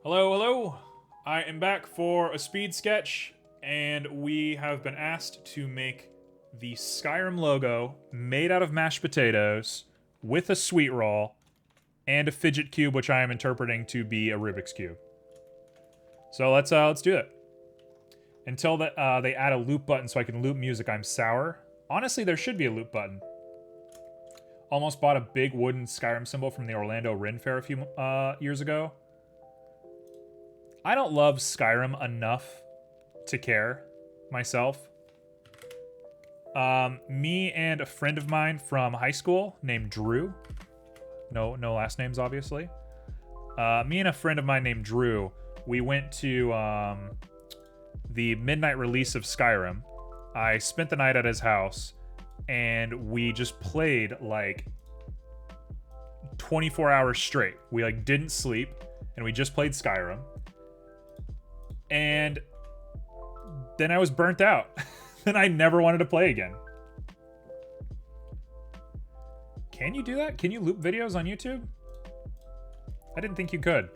Hello, hello. I am back for a speed sketch, and we have been asked to make the Skyrim logo made out of mashed potatoes with a sweet roll and a fidget cube, which I am interpreting to be a Rubik's cube. So let's do it. Until they add a loop button so I can loop music, I'm sour. Honestly, there should be a loop button. Almost bought a big wooden Skyrim symbol from the Orlando Ren Fair a few years ago. I don't love Skyrim enough to care myself. Me and a friend of mine from high school named Drew. No last names, obviously. Me and a friend of mine named Drew, we went to the midnight release of Skyrim. I spent the night at his house, and we just played like 24 hours straight. We like didn't sleep, and we just played Skyrim. And then I was burnt out. Then I never wanted to play again. Can you do that? Can you loop videos on YouTube? I didn't think you could.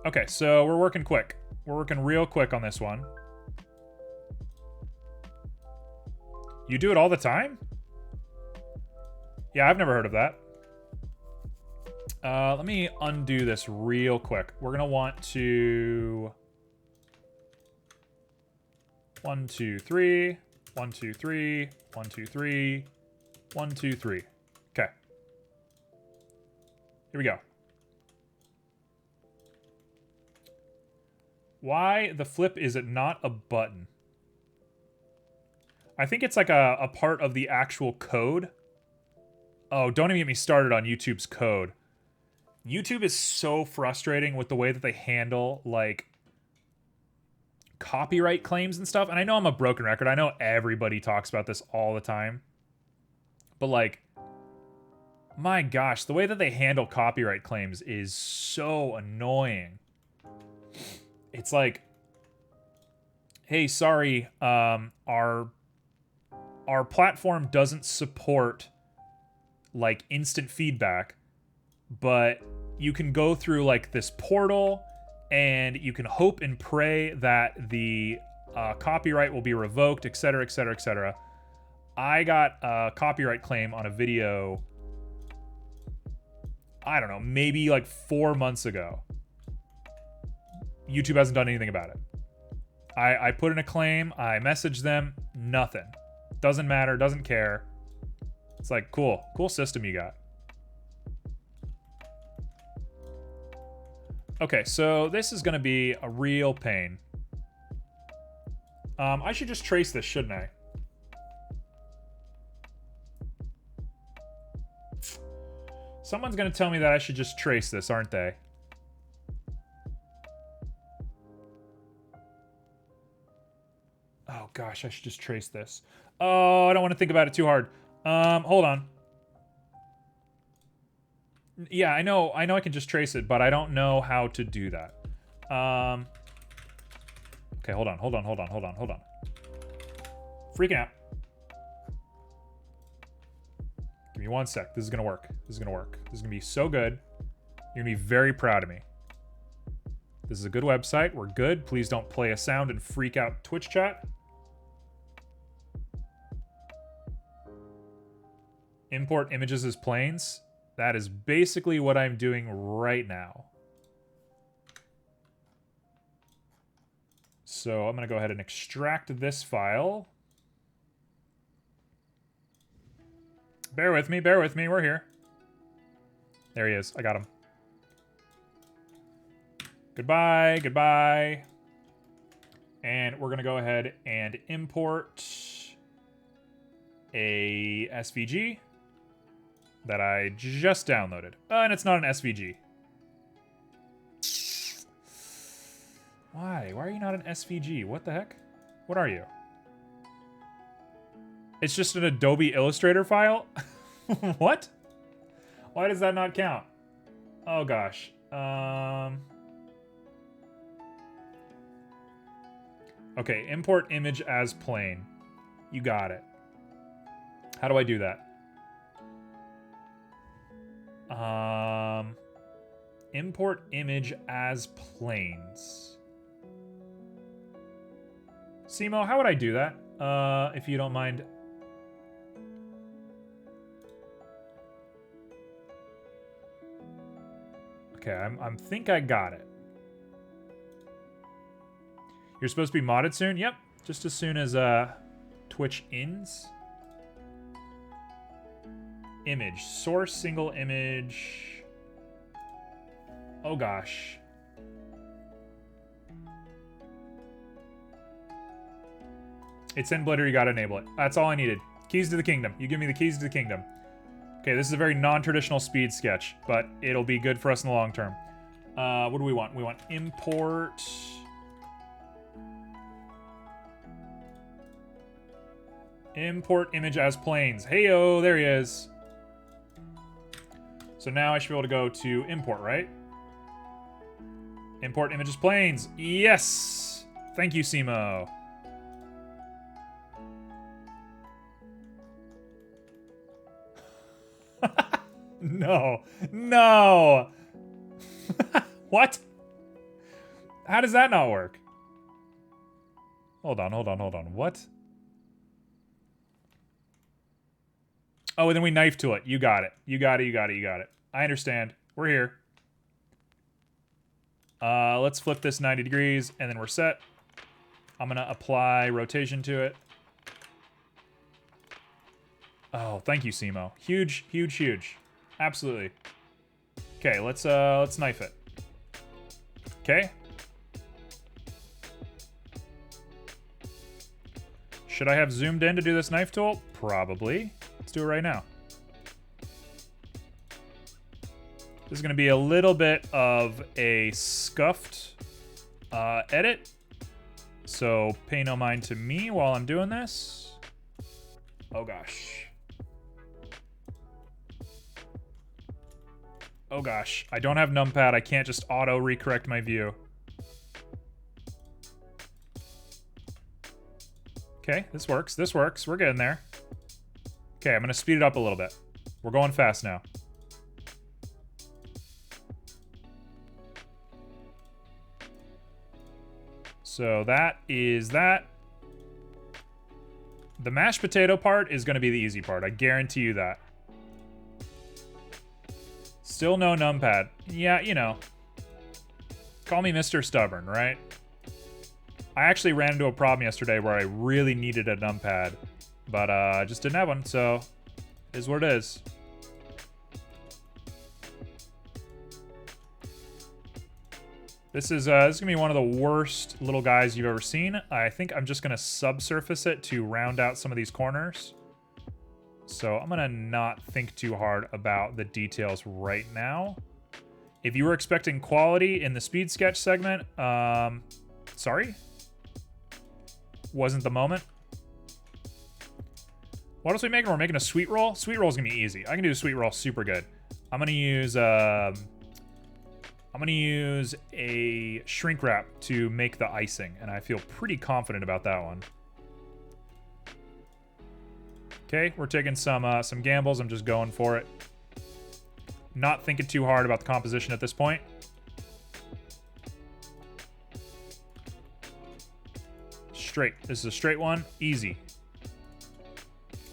Okay, so we're working quick. We're working real quick on this one. You do it all the time? Yeah, I've never heard of that. Let me undo this real quick. We're going to want to... 1, 2, 3. 1, 2, 3. 1, 2, 3. 1, 2, 3. Okay. Here we go. Why the flip is it not a button? I think it's like a part of the actual code. Oh, don't even get me started on YouTube's code. YouTube is so frustrating with the way that they handle, like, copyright claims and stuff. And I know I'm a broken record. I know everybody talks about this all the time. But, like, my gosh, the way that they handle copyright claims is so annoying. It's like, hey, sorry, our platform doesn't support, like, instant feedback, but you can go through like this portal and you can hope and pray that the copyright will be revoked, etc., etc., etc. I got a copyright claim on a video, I don't know, maybe like 4 months ago. YouTube hasn't done anything about it. I put in a claim, I messaged them, nothing. Doesn't matter, doesn't care. It's like, cool system you got. Okay, so this is going to be a real pain. I should just trace this, shouldn't I? Someone's going to tell me that I should just trace this, aren't they? Oh gosh, I should just trace this. Oh, I don't want to think about it too hard. Hold on. Yeah, I know I can just trace it, but I don't know how to do that. Okay, hold on. Freaking out. Give me 1 sec. This is gonna work. This is gonna be so good. You're gonna be very proud of me. This is a good website. We're good. Please don't play a sound and freak out Twitch chat. Import images as planes. That is basically what I'm doing right now. So I'm going to go ahead and extract this file. Bear with me, we're here. There he is, I got him. Goodbye. And we're going to go ahead and import a SVG that I just downloaded. And it's not an SVG. Why? Why are you not an SVG? What the heck? What are you? It's just an Adobe Illustrator file? What? Why does that not count? Oh gosh. Okay, import image as plane. You got it. How do I do that? Import image as planes. Simo, how would I do that? If you don't mind. Okay, I think I got it. You're supposed to be modded soon? Yep. Just as soon as Twitch ends. Image. Source single image. Oh gosh. It's in Blender, you gotta enable it. That's all I needed. Keys to the kingdom. You give me the keys to the kingdom. Okay, this is a very non-traditional speed sketch, but it'll be good for us in the long term. What do we want? We want import... Import image as planes. Heyo, there he is. So now I should be able to go to import, right? Import image as planes. Yes! Thank you, Simo. No. No! What? How does that not work? Hold on. What? Oh, and then we knife tool it. You got it. You got it. I understand. We're here. Let's flip this 90 degrees, and then we're set. I'm gonna apply rotation to it. Oh, thank you, Simo. Huge. Absolutely. Okay, let's knife it. Okay. Should I have zoomed in to do this knife tool? Probably. Let's do it right now. This is going to be a little bit of a scuffed edit. So pay no mind to me while I'm doing this. Oh gosh. Oh gosh. I don't have numpad. I can't just auto recorrect my view. Okay, this works. We're getting there. Okay, I'm going to speed it up a little bit. We're going fast now. So that is that. The mashed potato part is going to be the easy part. I guarantee you that. Still no numpad. Yeah, you know. Call me Mr. Stubborn, right? I actually ran into a problem yesterday where I really needed a numpad, but I just didn't have one, so it is what it is. This is gonna be one of the worst little guys you've ever seen. I think I'm just gonna subsurface it to round out some of these corners. So I'm gonna not think too hard about the details right now. If you were expecting quality in the speed sketch segment, sorry. Wasn't the moment. What else are we making? We're making a sweet roll. Sweet roll is gonna be easy. I can do a sweet roll super good. I'm gonna use a shrink wrap to make the icing, and I feel pretty confident about that one. Okay, we're taking some gambles. I'm just going for it. Not thinking too hard about the composition at this point. Straight. This is a straight one. Easy.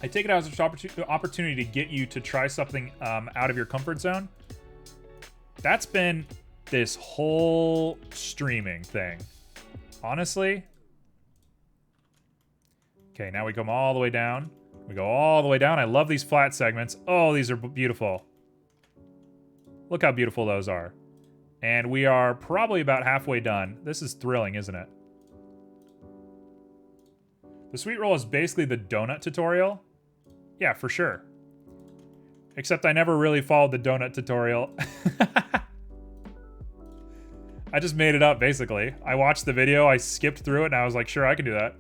I take it as an opportunity to get you to try something out of your comfort zone. That's been this whole streaming thing. Honestly. Okay, now we come all the way down. We go all the way down. I love these flat segments. Oh, these are beautiful. Look how beautiful those are. And we are probably about halfway done. This is thrilling, isn't it? The sweet roll is basically the donut tutorial. Yeah, for sure. Except I never really followed the donut tutorial. I just made it up, basically. I watched the video, I skipped through it, and I was like, sure, I can do that.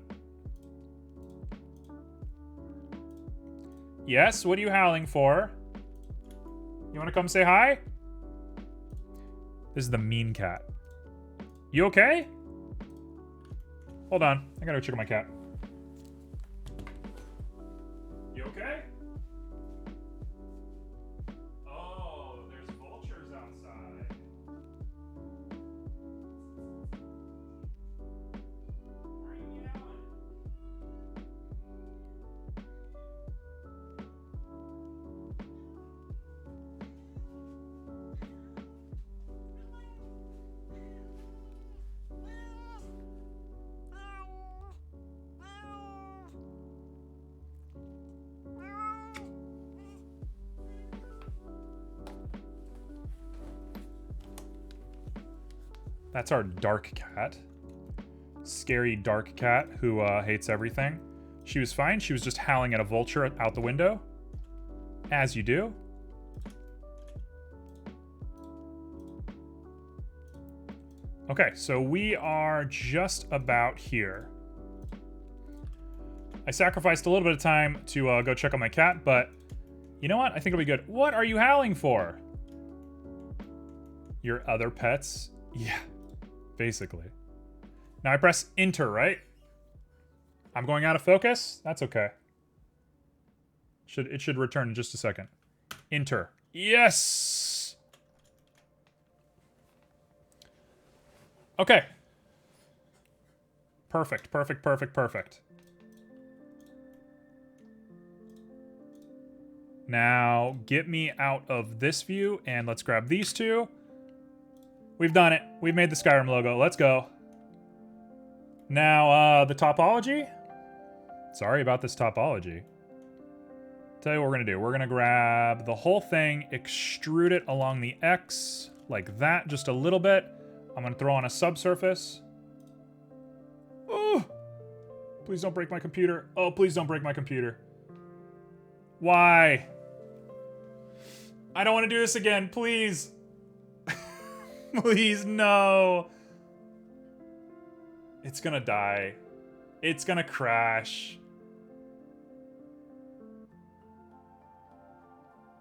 Yes, what are you howling for? You want to come say hi? This is the mean cat. You okay? Hold on, I gotta go check on my cat. You okay? Oh, there's vultures outside. That's our dark cat. Scary dark cat who hates everything. She was fine. She was just howling at a vulture out the window. As you do. Okay, so we are just about here. I sacrificed a little bit of time to go check on my cat, but you know what? I think it'll be good. What are you howling for? Your other pets? Yeah, basically. Now I press enter, right? I'm going out of focus? That's okay. It should return in just a second. Enter. Yes! Okay. Perfect, perfect, perfect, perfect. Now, get me out of this view, and let's grab these two. We've done it. We've made the Skyrim logo. Let's go. Now, the topology? Sorry about this topology. Tell you what we're going to do. We're going to grab the whole thing, extrude it along the X, like that, just a little bit. I'm going to throw on a subsurface. Oh! Please don't break my computer. Oh, please don't break my computer. Why? I don't want to do this again, please. Please, no. It's gonna die. It's gonna crash.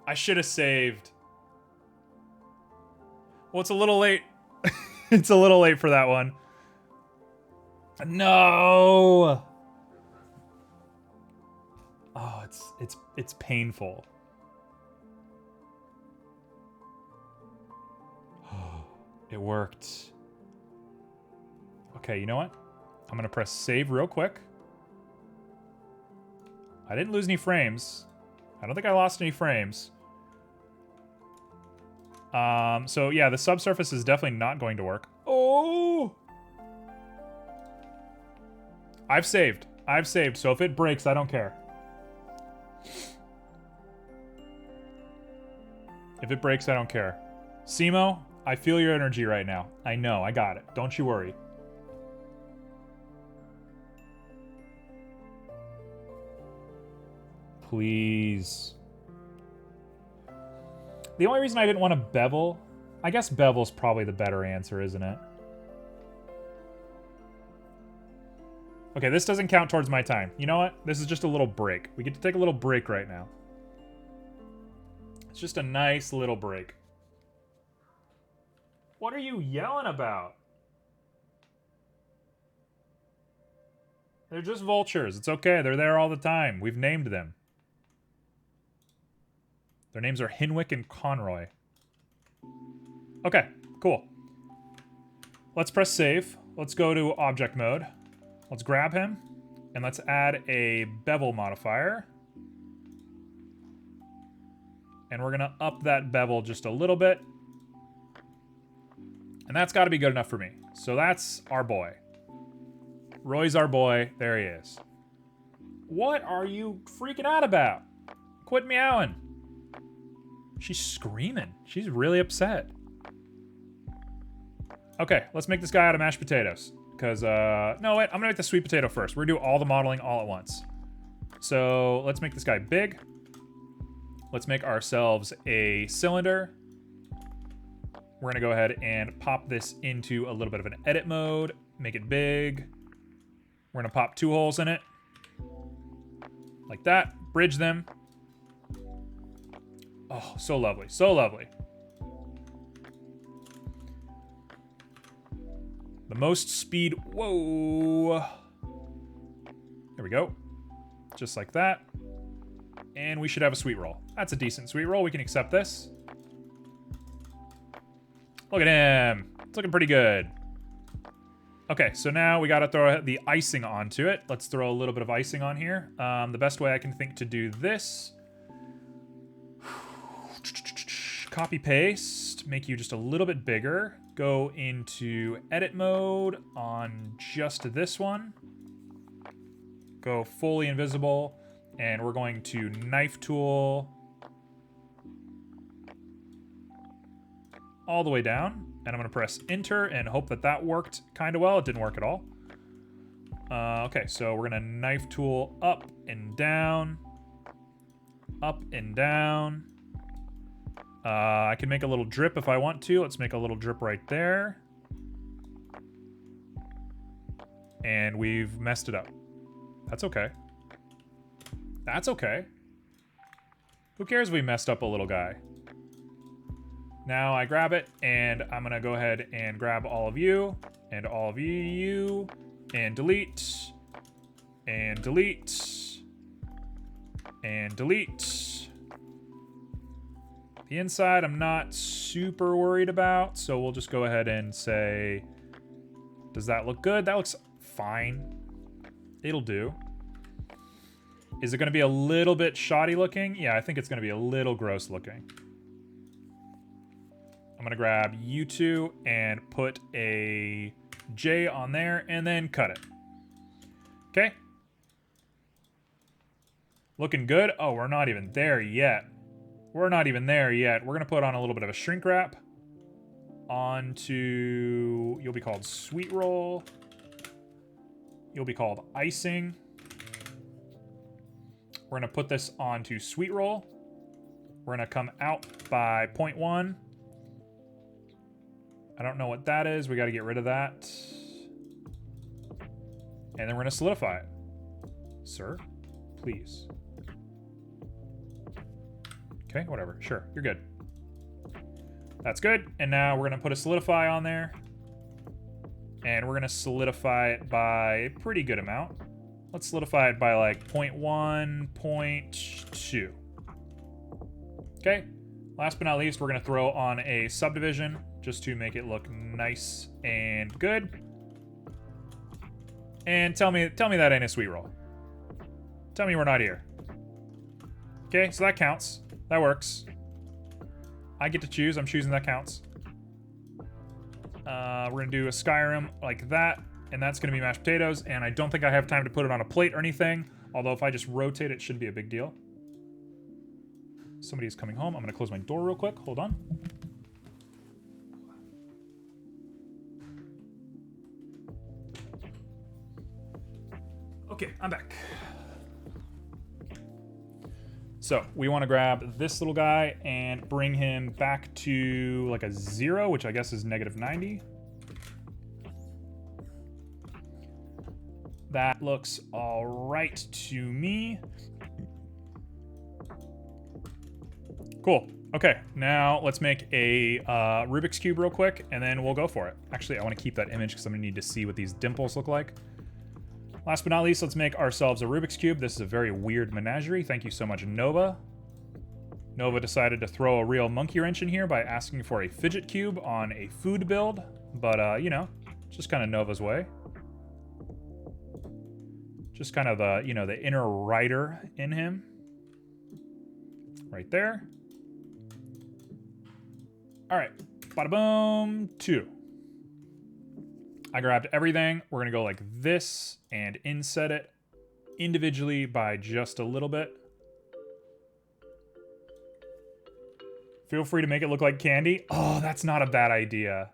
I should have saved. Well, it's a little late. It's a little late for that one. No. Oh, it's painful. It worked. Okay, you know what? I'm gonna press save real quick. I didn't lose any frames. I don't think I lost any frames. So yeah, the subsurface is definitely not going to work. Oh! I've saved. I've saved, so if it breaks, I don't care. If it breaks, I don't care. Simo, I feel your energy right now. I know, I got it. Don't you worry. Please. The only reason I didn't want to bevel... I guess bevel's probably the better answer, isn't it? Okay, this doesn't count towards my time. You know what? This is just a little break. We get to take a little break right now. It's just a nice little break. What are you yelling about? They're just vultures. It's okay. They're there all the time. We've named them. Their names are Hinwick and Conroy. Okay, cool. Let's press save. Let's go to object mode. Let's grab him. And let's add a bevel modifier. And we're going to up that bevel just a little bit. And that's got to be good enough for me. So that's our boy. Roy's our boy. There he is. What are you freaking out about? Quit meowing. She's screaming. She's really upset. Okay, let's make this guy out of mashed potatoes. Because, no, wait, I'm gonna make the sweet potato first. We're gonna do all the modeling all at once. So, let's make this guy big. Let's make ourselves a cylinder. We're gonna go ahead and pop this into a little bit of an edit mode. Make it big. We're gonna pop 2 holes in it. Like that. Bridge them. Oh, so lovely. So lovely. The most speed. Whoa. There we go. Just like that. And we should have a sweet roll. That's a decent sweet roll. We can accept this. Look at him. It's looking pretty good. Okay, so now we gotta throw the icing onto it. Let's throw a little bit of icing on here. The best way I can think to do this. Copy paste, make you just a little bit bigger. Go into edit mode on just this one. Go fully invisible, and we're going to knife tool all the way down. And I'm going to press enter and hope that that worked kind of well. It didn't work at all. Okay, so we're going to knife tool up and down. Up and down. I can make a little drip if I want to. Let's make a little drip right there. And we've messed it up. That's okay. That's okay. Who cares if we messed up a little guy? Now I grab it, and I'm going to go ahead and grab all of you, and all of you, and delete, and delete, and delete. The inside I'm not super worried about, so we'll just go ahead and say, does that look good? That looks fine. It'll do. Is it going to be a little bit shoddy looking? Yeah, I think it's going to be a little gross looking. I'm going to grab you two and put a J on there and then cut it. Okay. Looking good. Oh, we're not even there yet. We're not even there yet. We're going to put on a little bit of a shrink wrap onto, you'll be called sweet roll. You'll be called icing. We're going to put this onto sweet roll. We're going to come out by 0.1. I don't know what that is. We got to get rid of that. And then we're going to solidify it. Sir, please. Okay, whatever. Sure, you're good. That's good. And now we're going to put a solidify on there. And we're going to solidify it by a pretty good amount. Let's solidify it by like 0.1, 0.2. Okay. Last but not least, we're going to throw on a subdivision just to make it look nice and good. And tell me that ain't a sweet roll. Tell me we're not here. Okay, so that counts. That works. I get to choose. I'm choosing that counts. We're going to do a Skyrim like that. And that's going to be mashed potatoes, and I don't think I have time to put it on a plate or anything, although if I just rotate it, shouldn't be a big deal. Somebody is coming home. I'm going to close my door real quick. Hold on. Okay, I'm back. So we want to grab this little guy and bring him back to like a 0, which I guess is -90. That looks all right to me. Cool. Okay, now let's make a Rubik's Cube real quick, and then we'll go for it. Actually, I want to keep that image because I'm going to need to see what these dimples look like. Last but not least, let's make ourselves a Rubik's Cube. This is a very weird menagerie. Thank you so much, Nova. Nova decided to throw a real monkey wrench in here by asking for a fidget cube on a food build. But, you know, just kind of Nova's way. Just kind of the, you know, the inner writer in him. Right there. All right. Bada boom. 2. I grabbed everything. We're going to go like this and inset it individually by just a little bit. Feel free to make it look like candy. Oh, that's not a bad idea.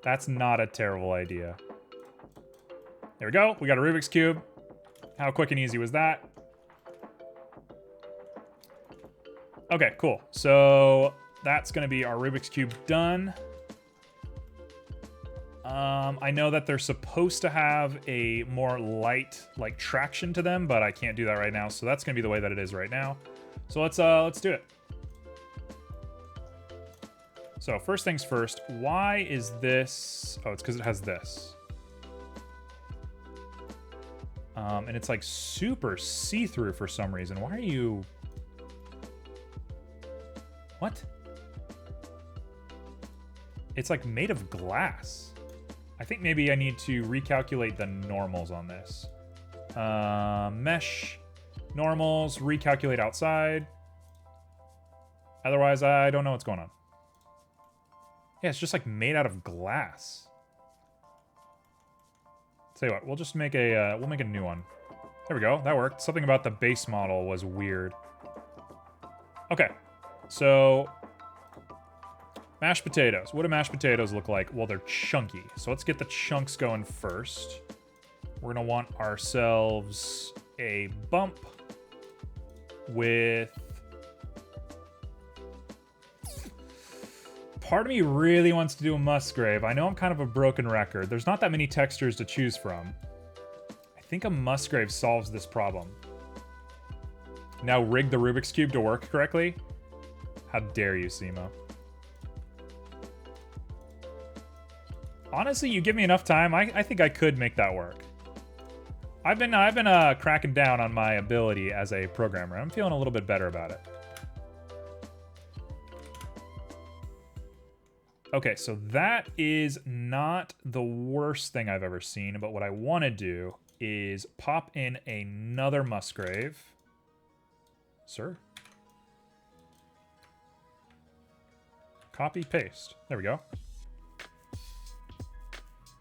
That's not a terrible idea. There we go. We got a Rubik's Cube. How quick and easy was that? Okay, cool. So that's going to be our Rubik's Cube done. I know that they're supposed to have a more light, like, traction to them, but I can't do that right now. So that's going to be the way that it is right now. So let's do it. So first things first, why is this? Oh, it's because it has this. And it's like super see-through for some reason. Why are you... What? It's like made of glass. I think maybe I need to recalculate the normals on this. Mesh, normals, recalculate outside. Otherwise, I don't know what's going on. Yeah, it's just like made out of glass. Tell you what, we'll just make a we'll make a new one. There we go. That worked. Something about the base model was weird. Okay, so Mashed potatoes. What do mashed potatoes look like? Well, they're chunky. So let's get the chunks going first. We're gonna want ourselves a bump with... Part of me really wants to do a Musgrave. I know I'm kind of a broken record. There's not that many textures to choose from. I think a Musgrave solves this problem. Now rig the Rubik's Cube to work correctly? How dare you, Simo? Honestly, you give me enough time, I think I could make that work. I've been cracking down on my ability as a programmer. I'm feeling a little bit better about it. Okay, so that is not the worst thing I've ever seen, but what I want to do is pop in another Musgrave. Sir? Copy, paste. There we go.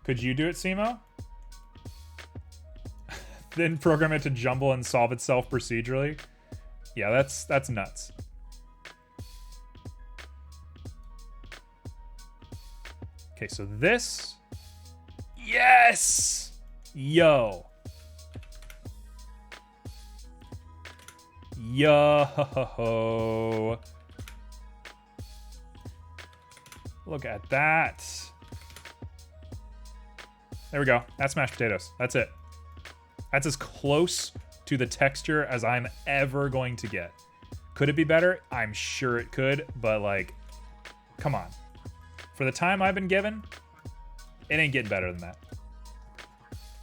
Could you do it, Simo? Then program it to jumble and solve itself procedurally? Yeah, that's nuts. Okay, so this... Yes! Yo. Yo. Look at that. There we go. That's mashed potatoes. That's it. That's as close to the texture as I'm ever going to get. Could it be better? I'm sure it could, but like, come on. For the time I've been given, it ain't getting better than that.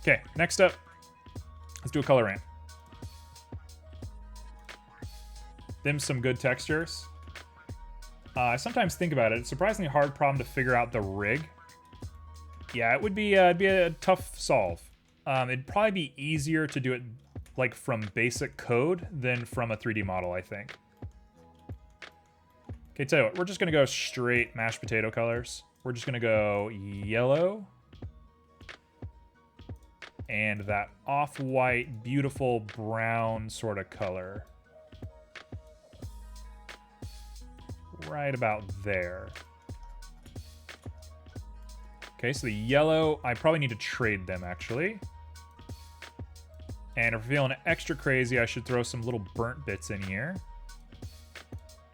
Okay, next up, let's do a color ramp. Them some good textures. I sometimes think about it. It's a surprisingly hard problem to figure out the rig. Yeah, it'd be a tough solve. It'd probably be easier to do it like from basic code than from a 3D model, I think. Okay, tell you what, we're just gonna go straight mashed potato colors. We're just gonna go yellow. And that off-white, beautiful brown sort of color. Right about there. Okay, so the yellow, I probably need to trade them, actually. And if we're feeling extra crazy, I should throw some little burnt bits in here.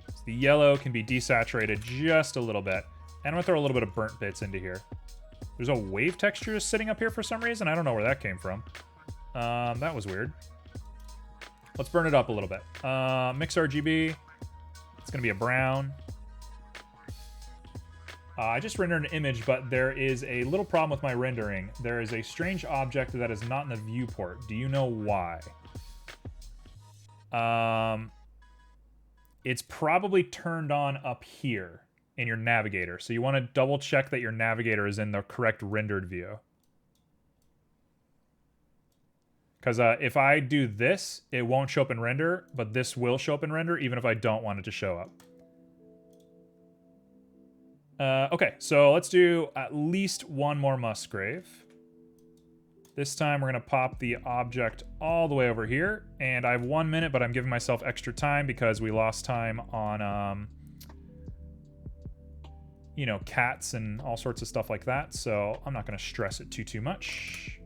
So the yellow can be desaturated just a little bit. And I'm gonna throw a little bit of burnt bits into here. There's a wave texture sitting up here for some reason. I don't know where that came from. That was weird. Let's burn it up a little bit. Mix RGB. It's gonna be a brown. I just rendered an image, but there is a little problem with my rendering. There is a strange object that is not in the viewport. Do you know why? It's probably turned on up here in your navigator. So you want to double check that your navigator is in the correct rendered view. Because if I do this, it won't show up in render, but this will show up in render even if I don't want it to show up. Okay, so let's do at least one more Musgrave. This time we're going to pop the object all the way over here. And I have 1 minute, but I'm giving myself extra time because we lost time on, you know, cats and all sorts of stuff like that. So I'm not going to stress it too much.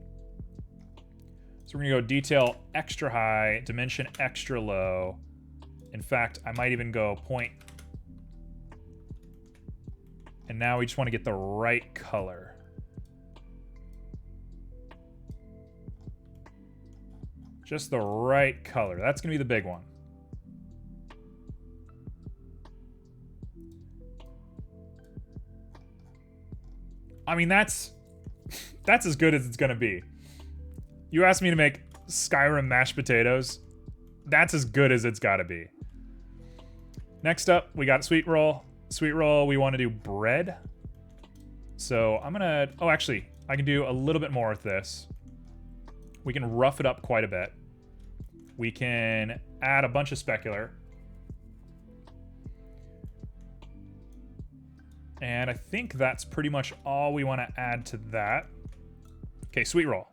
So we're going to go detail extra high, dimension extra low. In fact, I might even go point. And now we just want to get the right color. Just the right color. That's going to be the big one. I mean, that's as good as it's going to be. You asked me to make Skyrim mashed potatoes. That's as good as it's got to be. Next up, we got sweet roll. Sweet roll, we want to do bread. So I'm gonna, oh, actually, I can do a little bit more with this. We can rough it up quite a bit. We can add a bunch of specular. And I think that's pretty much all we want to add to that. Okay, sweet roll.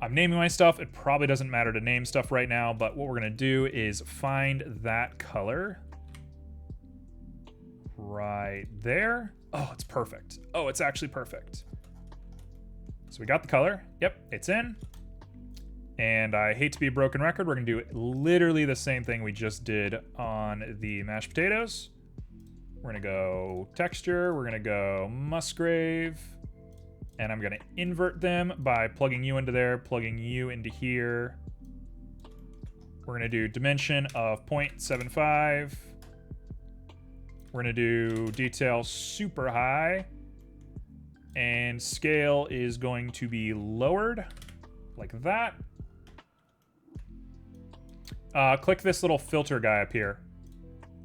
I'm naming my stuff. It probably doesn't matter to name stuff right now, but what we're going to do is find that color. right there. Oh, it's perfect. Oh, it's actually perfect. So we got the color. Yep, it's in. And I hate to be a broken record, we're gonna do literally the same thing we just did on the mashed potatoes. We're gonna go texture, we're gonna go Musgrave, and I'm gonna invert them by plugging you into there, plugging you into here. We're gonna do dimension of 0.75. We're gonna do detail super high, and scale is going to be lowered like that. Click this little filter guy up here.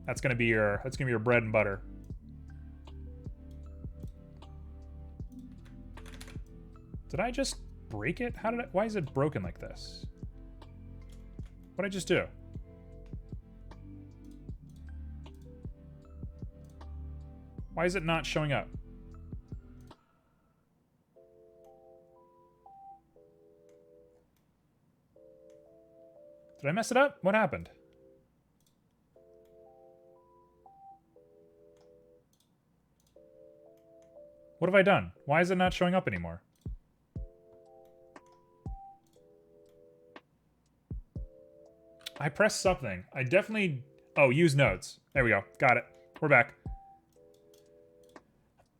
That's gonna be your bread and butter. Did I just break it? Why is it broken like this? What'd I just do? Why is it not showing up? Did I mess it up? What happened? What have I done? Why is it not showing up anymore? I pressed something. I definitely... Oh, use nodes. There we go. Got it. We're back.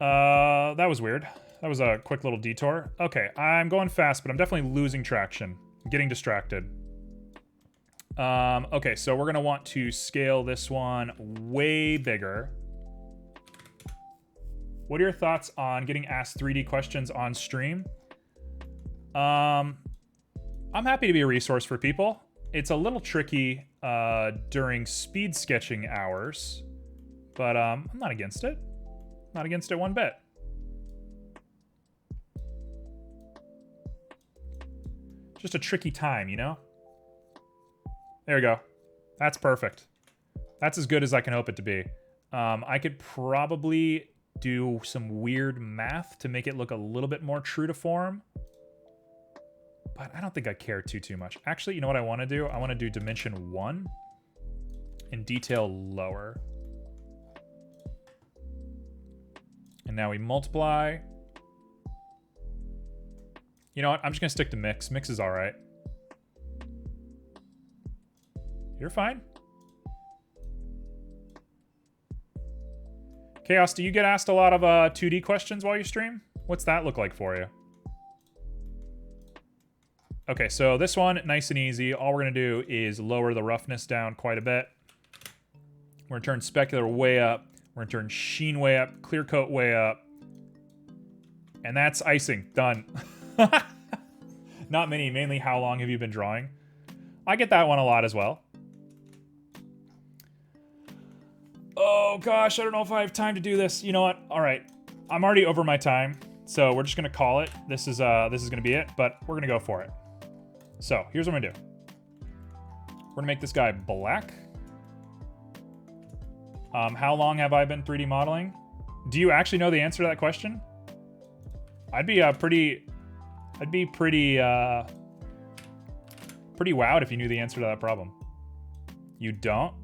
That was weird. That was a quick little detour. Okay, I'm going fast, but I'm definitely losing traction. I'm getting distracted. Okay, so we're gonna want to scale this one way bigger. What are your thoughts on getting asked 3D questions on stream? I'm happy to be a resource for people. It's a little tricky during speed sketching hours, but I'm not against it. Not against it one bit. Just a tricky time, you know? There we go. That's perfect. That's as good as I can hope it to be. I could probably do some weird math to make it look a little bit more true to form. But I don't think I care too much. Actually, you know what I want to do? I want to do dimension 1 and detail lower. And now we multiply. You know what? I'm just going to stick to mix. Mix is all right. You're fine. Chaos, do you get asked a lot of 2D questions while you stream? What's that look like for you? Okay, so this one, nice and easy. All we're going to do is lower the roughness down quite a bit. We're going to turn specular way up. We're going to turn sheen way up, clear coat way up. And that's icing. Done. Not many. Mainly, how long have you been drawing? I get that one a lot as well. Oh, gosh. I don't know if I have time to do this. You know what? All right. I'm already over my time. So we're just going to call it. This is going to be it. But we're going to go for it. So here's what I'm going to do. We're going to make this guy black. How long have I been 3D modeling? Do you actually know the answer to that question? I'd be pretty wowed if you knew the answer to that problem. You don't?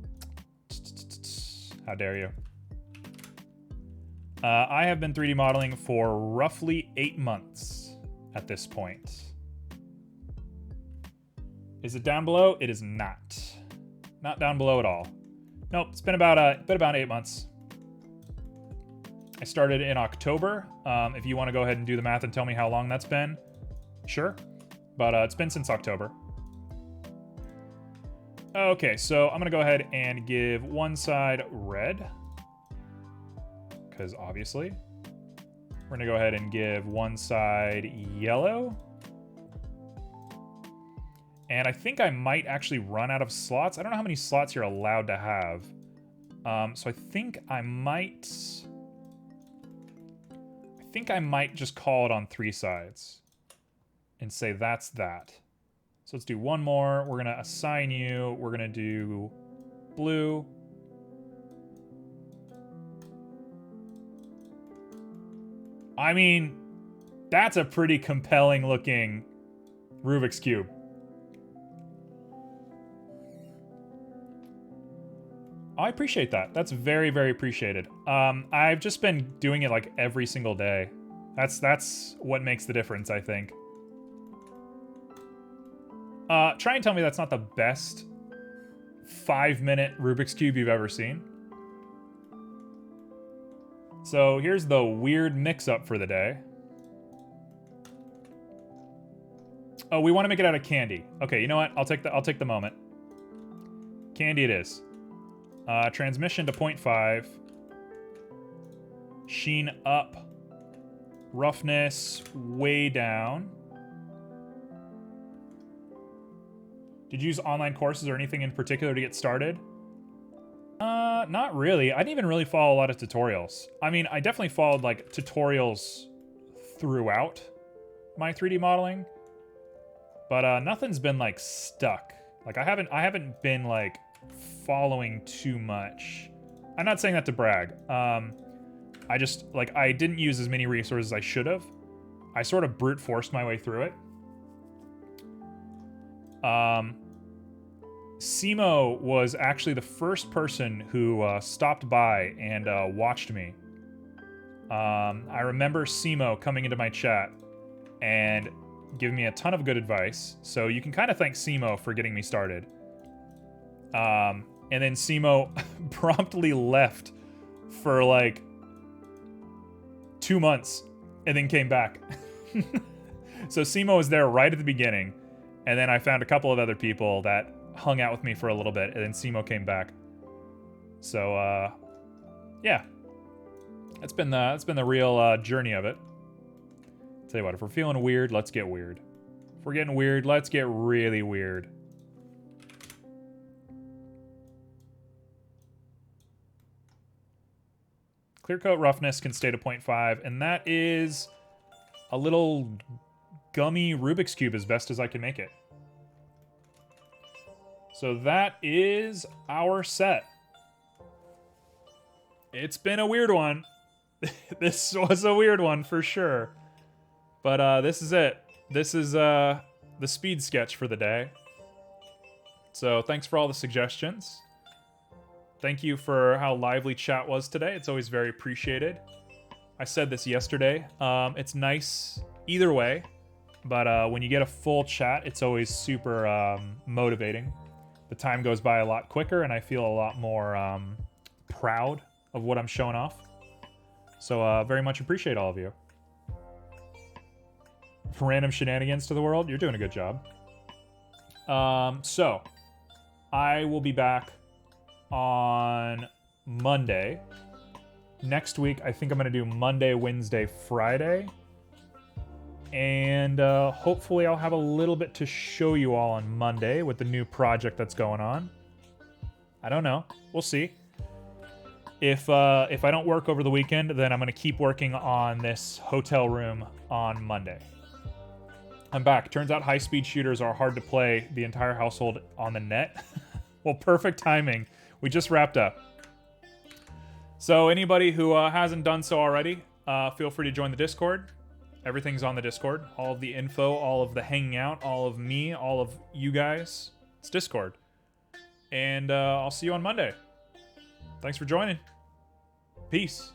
How dare you? I have been 3D modeling for roughly 8 months at this point. Is it down below? It is not. Not down below at all. Nope, it's been about 8 months. I started in October. If you want to go ahead and do the math and tell me how long that's been, sure. But it's been since October. Okay, so I'm gonna go ahead and give one side red, because obviously. We're gonna go ahead and give one side yellow. And I think I might actually run out of slots. I don't know how many slots you're allowed to have. So I think I might just call it on 3 sides and say that's that. So let's do one more. We're gonna assign you. We're gonna do blue. I mean, that's a pretty compelling looking Rubik's Cube. I appreciate that. That's very, very appreciated. I've just been doing it like every single day. That's what makes the difference, I think. Try and tell me that's not the best 5-minute Rubik's Cube you've ever seen. So here's the weird mix-up for the day. Oh, we want to make it out of candy. Okay, you know what? I'll take the moment. Candy it is. Transmission to 0.5. Sheen up. Roughness way down. Did you use online courses or anything in particular to get started? Not really. I didn't even really follow a lot of tutorials. I mean, I definitely followed like tutorials throughout my 3D modeling, but nothing's been like stuck. Like I haven't been like following too much. I'm not saying that to brag. I just like I didn't use as many resources as I should have. I sort of brute forced my way through it. Simo was actually the first person who stopped by and watched me. I remember Simo coming into my chat and giving me a ton of good advice. So you can kind of thank Simo for getting me started. And then Simo promptly left for like 2 months and then came back. So Simo was there right at the beginning. And then I found a couple of other people that hung out with me for a little bit, and then Simo came back. So, yeah. That's been the real journey of it. Tell you what, if we're feeling weird, let's get weird. If we're getting weird, let's get really weird. Clear coat roughness can stay to 0.5, and that is a little gummy Rubik's Cube as best as I can make it. So that is our set. It's been a weird one. This was a weird one for sure. But this is it. This is the speed sketch for the day. So thanks for all the suggestions. Thank you for how lively chat was today. It's always very appreciated. I said this yesterday. It's nice either way. But when you get a full chat, it's always super motivating. The time goes by a lot quicker, and I feel a lot more proud of what I'm showing off. So very much appreciate all of you. Random shenanigans to the world. You're doing a good job. So I will be back on Monday. Next week, I think I'm going to do Monday, Wednesday, Friday. And hopefully I'll have a little bit to show you all on Monday with the new project that's going on. I don't know. We'll see. If I don't work over the weekend, then I'm going to keep working on this hotel room on Monday. I'm back. Turns out high-speed shooters are hard to play the entire household on the net. Well, perfect timing. We just wrapped up. So anybody who hasn't done so already, feel free to join the Discord. Everything's on the Discord. All of the info, all of the hanging out, all of me, all of you guys. It's Discord. And I'll see you on Monday. Thanks for joining. Peace.